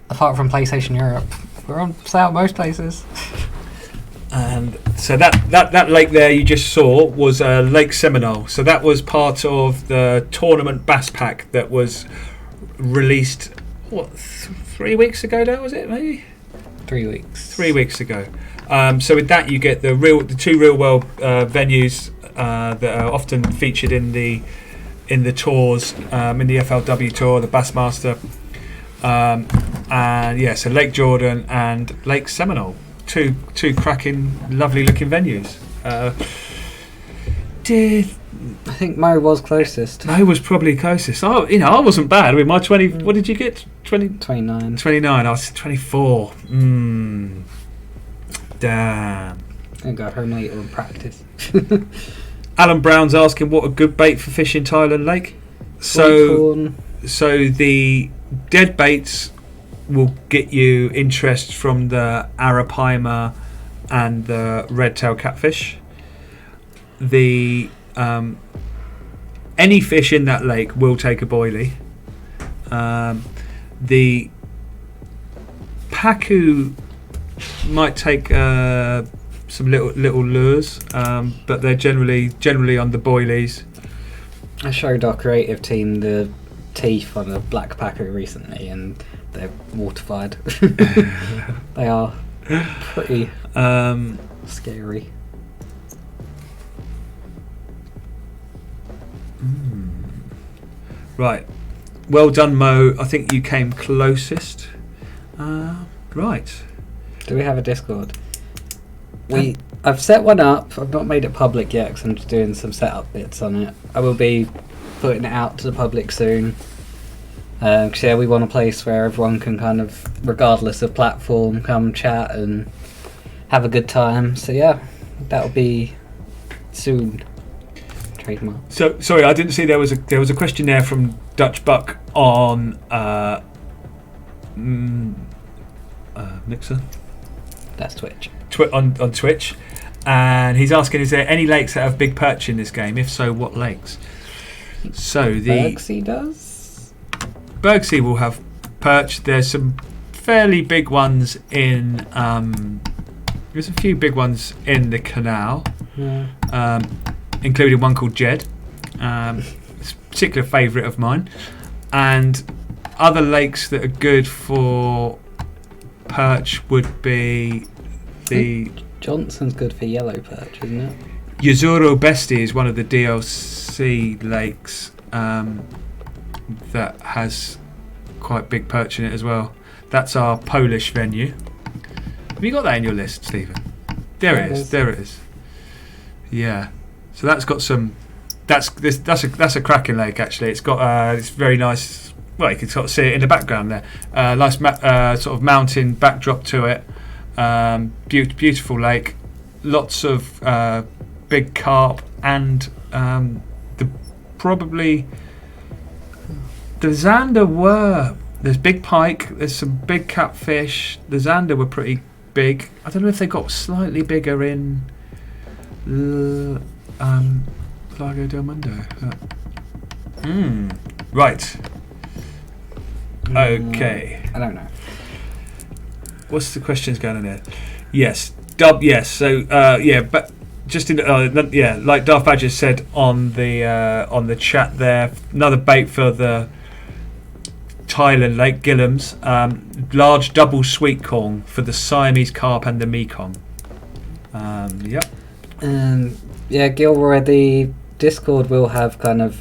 apart from PlayStation Europe, we're on sale most places. And so that lake there you just saw was Lake Seminole. So that was part of the tournament bass pack that was released 3 weeks ago now, was it, maybe? 3 weeks. 3 weeks ago. So with that you get the two real world venues that are often featured in the tours, in the FLW tour, the Bassmaster, and yeah, so Lake Jordan and Lake Seminole. Two cracking, lovely looking venues. I think Mo was closest. Mo was probably closest. Oh, I wasn't bad. With my 20, what did you get? 29. 29. I was 24. Damn. I go home later and practice. Alan Brown's asking what a good bait for fishing Thailand Lake. So the dead baits will get you interest from the arapaima and the red-tailed catfish. The any fish in that lake will take a boilie. The pacu might take some little lures, but they're generally on the boilies. I showed our creative team the teeth on a black packer recently, and they're mortified. They are pretty scary. Right. Well done, Mo. I think you came closest. Right. Do we have a Discord? I've set one up. I've not made it public yet because I'm just doing some setup bits on it. I will be putting it out to the public soon. Because we want a place where everyone can kind of, regardless of platform, come chat and have a good time. So yeah, that'll be soon. Trademark. So sorry, I didn't see there was a question there from Dutch Buck on Mixer. That's Twitch. On Twitch. And he's asking, is there any lakes that have big perch in this game? If so, what lakes? So the Bergsea does? Bergsea will have perch. There's some fairly big ones in... there's a few big ones in the canal. Yeah. Including one called Jed. It's a particular favourite of mine. And other lakes that are good for perch would be the... Johnson's good for yellow perch, isn't it? Jezero Besti is one of the DLC lakes that has quite big perch in it as well. That's our Polish venue. Have you got that in your list, Stephen? There it is. There it is. Yeah. So that's got some. That's a cracking lake actually. It's got it's very nice. Well, you can sort of see it in the background there. Nice sort of mountain backdrop to it. Beautiful lake. Lots of big carp and the zander were. There's big pike. There's some big catfish. The zander were pretty big. I don't know if they got slightly bigger in Lago del Mundo. Right. Okay. I don't know. What's the questions going on here? Yes. Yes. So but just in like Darth Badger said on the chat there, another bait for the Thailand Lake Gillams, large double sweet corn for the Siamese carp and the Mekong. Yep. Gilroy, the Discord will have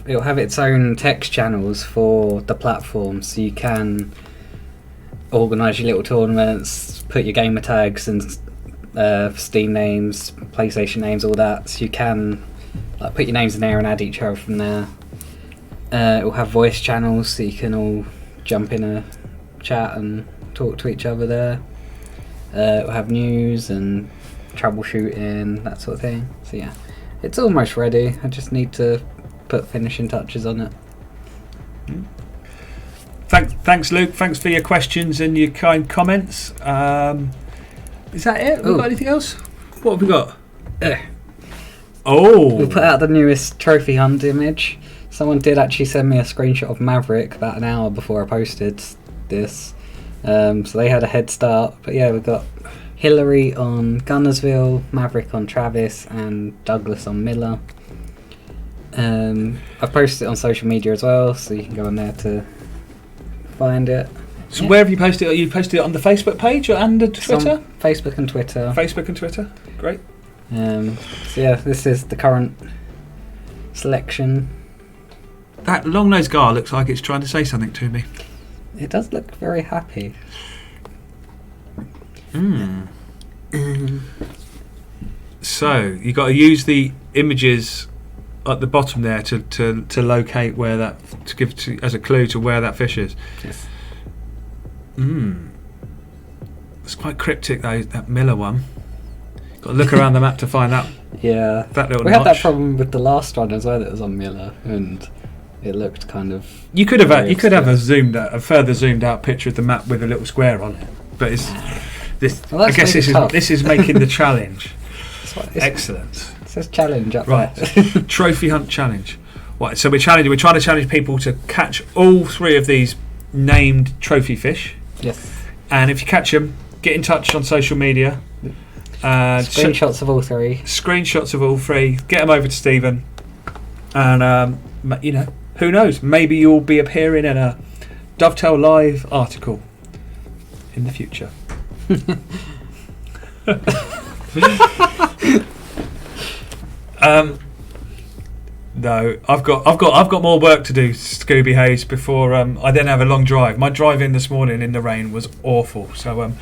it'll have its own text channels for the platform, so you can organise your little tournaments, put your gamer tags and Steam names, PlayStation names, all that. So you can put your names in there and add each other from there. It will have voice channels, so you can all jump in a chat and talk to each other there. It will have news and troubleshooting, that sort of thing. So yeah, it's almost ready. I just need to put finishing touches on it. Thanks, Luke. Thanks for your questions and your kind comments. Is that it? Have we got anything else? What have we got? We put out the newest trophy hunt image. Someone did actually send me a screenshot of Maverick about an hour before I posted this. So they had a head start. But yeah, we've got Hillary on Gunnersville, Maverick on Travis, and Douglas on Miller. I've posted it on social media as well, so you can go on there to find it. So where have you posted it? You posted it on the Facebook page and the Twitter? Facebook and Twitter. Facebook and Twitter. Great. So yeah, this is the current selection. That long-nosed gar looks like it's trying to say something to me. It does look very happy. So you got to use the images at the bottom there to locate where that, to give as a clue to where that fish is. Yes. It's quite cryptic though, that Miller one. Got to look around the map to find that. Yeah. That little we notch. had that problem with the last one as well. That was on Miller, and it looked kind of. You could have a further zoomed out picture of the map with a little square on it, but it's this. Well, I guess this is making the challenge. Excellent. It says challenge up right. there. Trophy hunt challenge. Right. So we're trying to challenge people to catch all three of these named trophy fish. Yes. And if you catch them, get in touch on social media. Screenshots of all three. Screenshots of all three. Get them over to Stephen. And who knows? Maybe you'll be appearing in a Dovetail Live article in the future. No, I've got more work to do, Scooby Hayes, before I then have a long drive. My drive in this morning in the rain was awful. So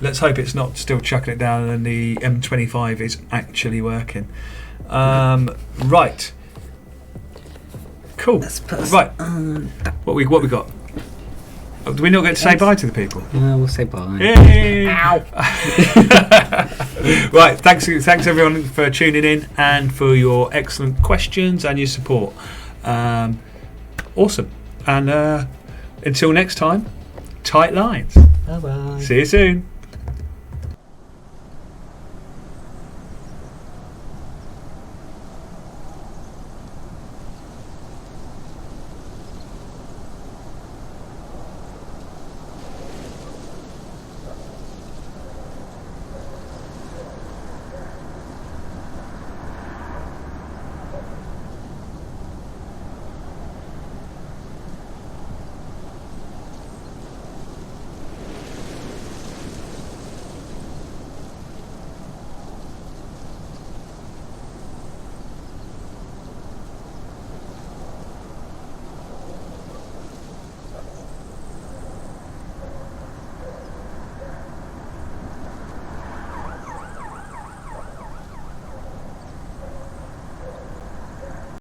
let's hope it's not still chucking it down and the M25 is actually working. Right. Cool. Right. What we got? Do we not get to say bye to the people? No, we'll say bye. Yay! Ow! Right, thanks everyone for tuning in and for your excellent questions and your support. Awesome. And until next time, tight lines. Bye bye. See you soon.